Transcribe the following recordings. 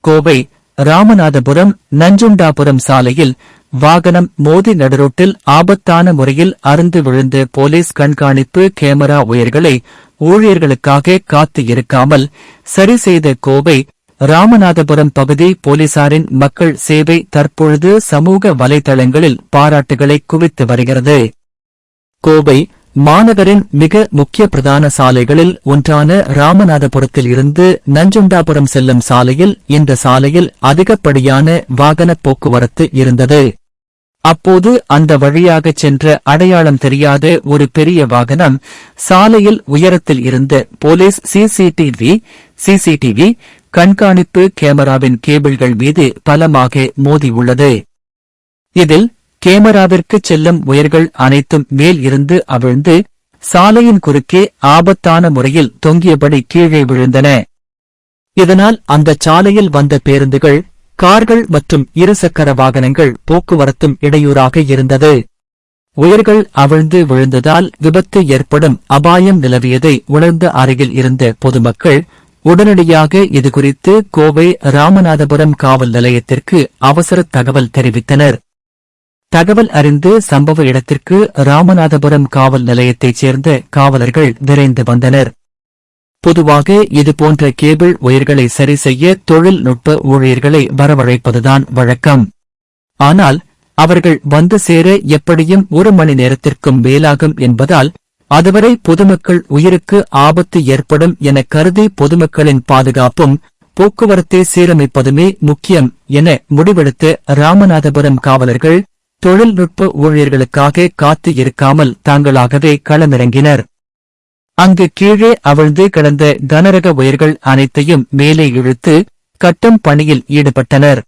கோவை ராமநாதபுரம் நஞ்சுண்டாபுரம் சாலையில் வாகனம் மோதி நடுரோட்டில் ஆபத்தான முறையில் அறுந்து விழுந்த போலீஸ் கண்காணிப்பு கேமரா ஒயர்களை ஊழியர்களுக்காக காத்து இருக்காமல் சரி செய்த கோவை ராமநாதபுரம் பகுதி போலீசாரின் மக்கள் சேவை தற்பொழுது சமூக வலைதளங்களில் பாராட்டுகளை குவித்து வருகிறது. கோவை மாநகரின் மிக முக்கிய பிரதான சாலைகளில் ஒன்றான ராமநாதபுரத்தில் இருந்து நஞ்சுண்டாபுரம் செல்லும் சாலையில் இந்த சாலையில் அதிகப்படியான வாகன போக்குவரத்து இருந்தது. அப்போது அந்த வழியாகச் சென்ற அடையாளம் தெரியாத ஒரு பெரிய வாகனம் சாலையில் உயரத்தில் இருந்த போலீஸ் சிசிடிவி கண்காணிப்பு கேமராவின் கேபிள்கள் மீது பலமாக மோதியுள்ளது. இதில் கேமராவிற்கு செல்லும் ஒயர்கள் அனைத்தும் மேல் இருந்து அவிழ்ந்து சாலையின் குறுக்கே ஆபத்தான முறையில் தொங்கியபடி கீழே விழுந்தன. இதனால் அந்த சாலையில் வந்த பேருந்துகள், கார்கள் மற்றும் இருசக்கர வாகனங்கள் போக்குவரத்தும் இடையூறாக இருந்தது. ஒயர்கள் அவிழ்ந்து விழுந்ததால் விபத்து ஏற்படும் அபாயம் நிலவியதை உணர்ந்த அருகில் இருந்த பொதுமக்கள் உடனடியாக இதுகுறித்து கோவை ராமநாதபுரம் காவல் நிலையத்திற்கு அவசர தகவல் தெரிவித்தனர். தகவல் அறிந்து சம்பவ இடத்திற்கு ராமநாதபுரம் காவல் நிலையத்தைச் சேர்ந்த காவலர்கள் விரைந்து வந்தனர். பொதுவாக இதுபோன்ற கேபிள் ஒயர்களை சரி செய்ய தொழில்நுட்ப ஊழியர்களை வரவழைப்பதுதான் வழக்கம். ஆனால் அவர்கள் வந்து சேர எப்படியும் 1 மணி நேரத்திற்கும் மேலாகும் என்பதால் அதுவரை பொதுமக்கள் உயிருக்கு ஆபத்து ஏற்படும் என கருதி பொதுமக்களின் பாதுகாப்பும் போக்குவரத்தை சீரமைப்பதுமே முக்கியம் என முடிவெடுத்த ராமநாதபுரம் காவலர்கள் தொழில்நுட்ப ஊழியர்களுக்காக காத்து இருக்காமல் தாங்களாகவே களமிறங்கினர். அங்கு கீழே அவிழ்ந்து கிடந்த கனரக ஒயர்கள் அனைத்தையும் மேலே இழுத்து கட்டும் பணியில் ஈடுபட்டனர்.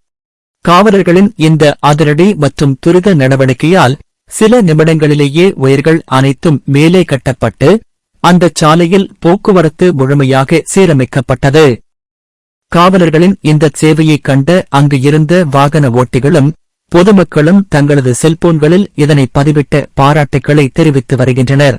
காவலர்களின் இந்த அதிரடி மற்றும் துரித நடவடிக்கையால் சில நிமிடங்களிலேயே ஒயர்கள் அனைத்தும் மேலே கட்டப்பட்டு அந்த சாலையில் போக்குவரத்து முழுமையாக சீரமைக்கப்பட்டது. காவலர்களின் இந்த சேவையைக் கண்ட அங்கு இருந்த வாகன ஓட்டிகளும் பொதுமக்களும் தங்களது செல்போன்களில் இதனை பதிவிட்ட பாராட்டுக்களை தெரிவித்து வருகின்றனர்.